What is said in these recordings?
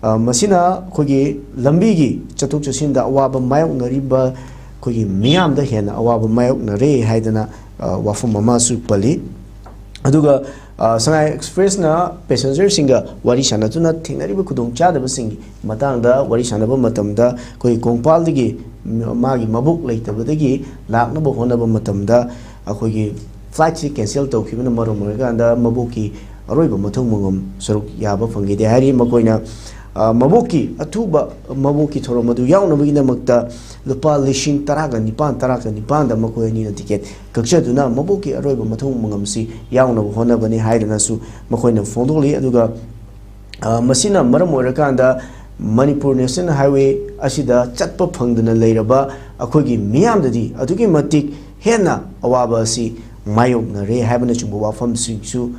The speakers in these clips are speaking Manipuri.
masina khogi lambi chatuk chasinda awaba mayok nariba khogi miyam da hena awaba mayok nare haidana wafum mama su pali aduga Sangai Express na passenger singa wari sana tu na thingnariba khudong chadaba singi matangda wari sanaba matamda khoi kongpal digi magi mabuk leitabadagi laknaba honaba matamda akhogi flight si cancel tawkhibana marom marganda mabuki aroiba mathong mangam saruk yaba phangide hari makoina mabuki atuba mabuki thoromadu yaunabagi namakta lupa lishing taraga nipan da makoi ni na ticket kakchaduna mabuki aroiba mathong mangamsi yaunab honabani haidana su makoina fondoli aduga masina maram oirakanda Manipur National Highway asida chatpa phangdana leiraba akhogi miyamdadi adugi matik hena awaba asi mayoknakhrae haibana chungbo wafam su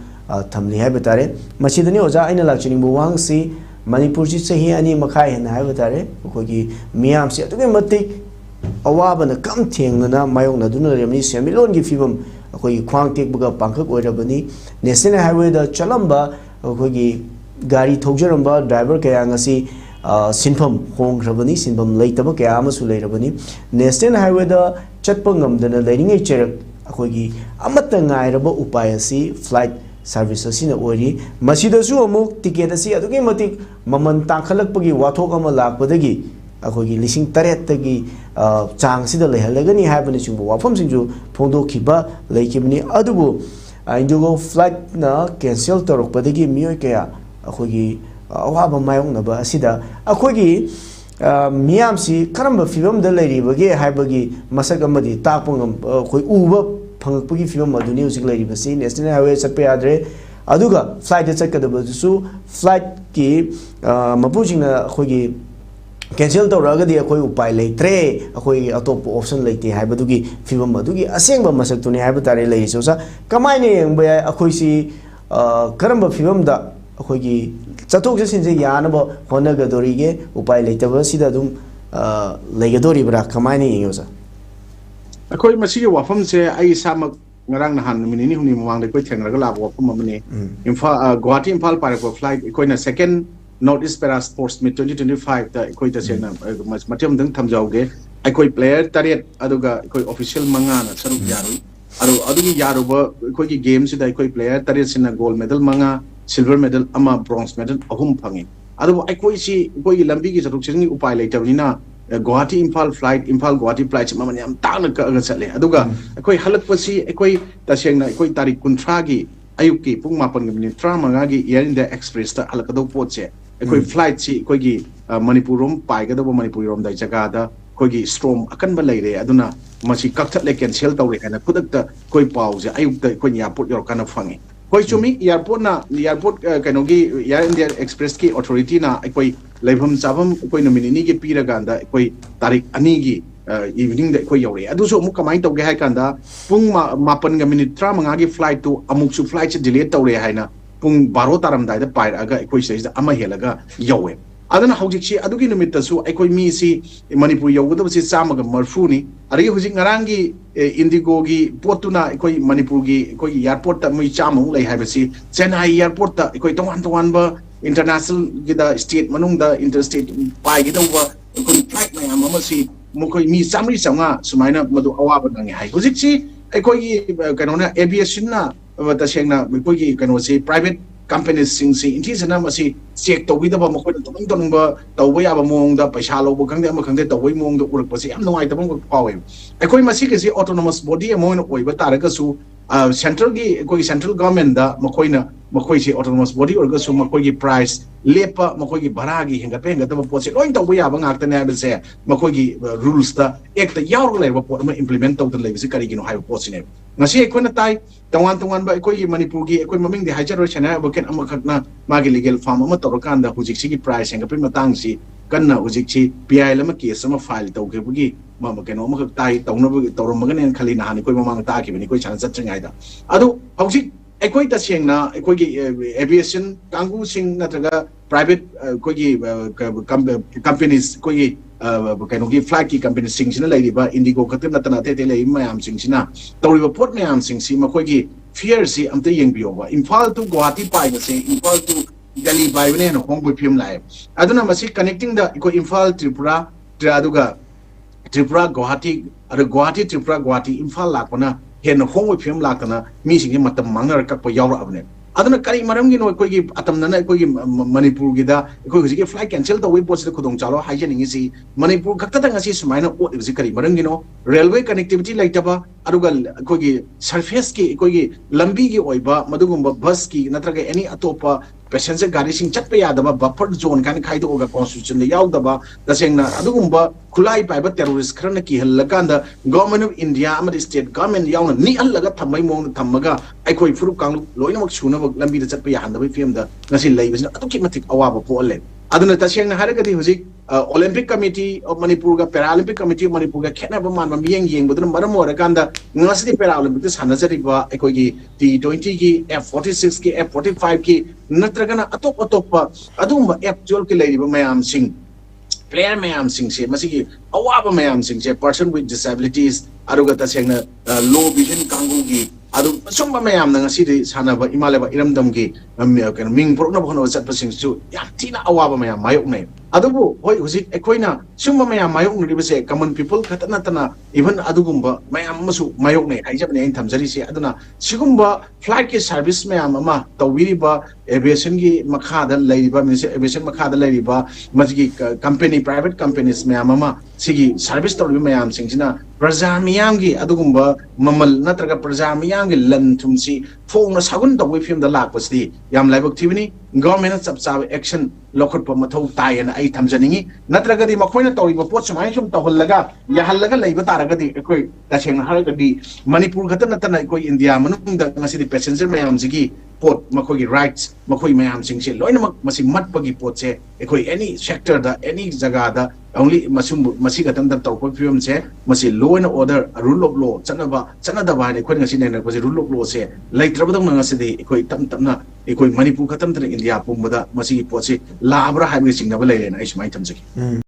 thamli haiba tare masidani oja aina lakchinibo wangsi Manipur ji sahi ani makhai hena haiba tare akhogi miyam si adugi matik awabana kam thengnana mayoknaduna remni semilon gi fibam akhogi khwang tekbuga pangkhak oirabani National Highway da chalamba akhogi gari thogjaramba driver kaya ngasi sinfam hongkrabani sinfam leitaba kaya amasu leirabani National Highway da chatpa ngamdana leiringai cherak akhogi amatta ngairaba upay asi flight service asina ori masidasu amuk ticket asi adugi matik maman tangkhalakpagi wathok ama lakpadagi akhogi lising taret tagi chang sida lehalagani haibani chungbo wafam singju phongdokhiba leikibani adubu Indigo flight na cancel torokpadagi miyoi kaya akhogi awaba mayoknaba asida akhogi miyam si karamba fibam da leiribage haibagi masak amadi takpangam khoi uba phangakpagi fibam aduni usik leiribasi National Highway chatpa yadre aduga flight chakadabasu flight ki mapujingna khogi cancel tawragadi akhoi upay leitre akhoi atop option leite haibadugi fibam adugi asengba masak tuni haiba tare leiri sosa kamaine yengba akhoi si karamba fibam da akhoi chathok jasinje yanaba honagadorige upay leitaba sida dum leigadori bra kamaine yengosa akhoi masigi wafam se ai samak ngarang nahan minini huni mawang de koi thengraga lab wafam amani imfa Guwahati Imphal parako flight koina second Northeast Para Sports Meet 2025 da koi ta sena matiam dang thamjauge koi player tariat aduga koi official manga na saruk yarui adugi yaruba koi gi games da koi player tariat sina gold medal manga silver medal ama bronze medal ahum phangi adu koi si koi lambi gi saruk singi upay leitabnina Guwahati Imphal flight Imphal Guwahati flight mamani am tangna ka ga chale aduga koi halak pasi koi tasengna koi tarik 30 gi ayuki pung 8:30 gi Air India Express ta halakado potse koi flight si koi gi Manipur rom pai ga do Manipur rom dai jaga da koi gi storm akan ba leire aduna masi kakthak le cancel tawre kana kudak ta koi pause ayuk ta koi airport yor kana phangi koi chumi airport kaino gi Air India Express ki authority na koi leibham chabam koi nominee gi piraga da koi tarik ani gi evening da koi yore adu so mu kamai tawge hai kanda pung 8:30 gi flight to amuk su flight se delay tawre haina pung 12 taram dai da pai aga koi se ama helaga yawe adana hojik si adugi numita su koi mi si Manipur yawda si chamaga marfuni ari hojik ngarangi Indigo gi potuna koi Manipur gi koi airport ta mui chamu lai haibasi Chennai airport ta koi tongan ba international gida state manung da interstate pai gida wa koi flight na ama si mukoi mi samri sanga sumaina madu awaba dangi hai hojik si koi gi kanona aviation na ta sengna koi gi kano si private companies sing si intisana masi check to widaba mokoi tong ba tawba yaba mong da paisa lobo khangde ama khangde tawai mong da urak pasi am nongai tabang ko pawe koi masi ke si autonomous body amon oiba taraga su central gi koi central government da mokoi si autonomous body orga su mokoi gi price lepa mokoi gi baragi henga penga taba pot se loin tawba yaba ngakta ne abse mokoi gi rules da ekta yaur le ba pot ma implement taw da le bisi kari gi no hai pot sine ngasi koi na tai tongan ba koi gi Manipur gi koi maming de hajar ro chana ba ken ama khakna magi legal farm ama torokanda hujik sigi price henga pe matang si kanna hujik chi PI lama case ama file tawge bugi mama keno ama khak tai tawna bu tawrom magan khali na hani koi mamang ta ki bani koi chan chat chingai da adu hujik koi ta sengna koi gi aviation kangu sing natraga private koi gi companies koi gi kano gi flight ki company sing sina lai ba Indigo khatim na tana te lai mayam sing sina tawri port mayam sing si ma koi gi fear si amte yeng bio ba Imphal to Guwahati pai ga se Imphal to Delhi by when and home with him live. I don't know, connecting the Imphal Tripura, Traduga, Tripura, Guwahati, Guwahati, Tripura, Guwahati, Imphal Lakana, Hen home with him Lakana, meeting him at the Manga Kapo Yawa of them. Adana kari maram gi no ko gi atam na ko gi Manipur gi da ko gi flight cancel the way post the khudong chalo haijening si Manipur khakta ta ngasi sumaina o gi kari maram gi no railway connectivity laitaba arugal ko gi surface ki ko gi lambi gi oiba madugumba bus ki natraga any atopa passenger gari sing chatpa yadaba buffer zone kan khaido oga constitution le yaudaba dasengna adugumba khulai paiba terrorist khrana ki hallakanda government of India amadi state government yauna ni allaga thamai mong thamaga aikoi furup kang loinamak suna lambi da chatpa yahandaba film da ngasi leibasna atuki matik awaba pole aduna tasengna haragadi hujik Olympic Committee of Manipur ga Paralympic Committee of Manipur ga khena ba man miyeng yeng budun maram ora kanda ngasi Paralympic this hanazari ba ekoi gi T20 ki F46 ki F45 ki natragana atop pa adumba F12 ki leiri ba mayam sing player mayam sing se masigi awaba mayam sing se person with disabilities aruga tasengna low vision kangu gi adu sumba mayam na ngasi di sana ba imaleba iramdam gi ming prokna bhono chat pasing su yam tina awaba mayam mayok nei adubu hoi hujik ekoina sumba mayam mayok ni base common people khatana tana even adugumba mayam masu mayok nei haijabne en thamjari se aduna sigumba flight ki service mayam ama tawiri ba aviation gi makha da leiba aviation makha da leiba masigi company private companies mayam ama sigi service tawri mayam singsina praja miyam gi adugumba mamal natraga praja miyam gi lan thumsi phongna sagun tawai film da lakpasdi yam laibak thibini government chap chap action lokhot pa mathau tai na ai thamjaningi natraga di makhoina tawri ba pot sumai sum tawhallaga yahallaga leiba taragadi ekoi taseng haragadi Manipur khatan natana ekoi India manung da ngasi di passenger mayam sigi pot makoi rights makoi mayam singse loina masi matpagi pot se ekoi any sector da any jaga da only masi khatan da tawko film se masi law and order rule of law chanada ba ne khoi ngasi ne ko rule of law se laitrabadong ngasi di ekoi tamna ekoi Manipur khatam tra India pumada masi pot se labra habi singna ba leina ai smai thamjaki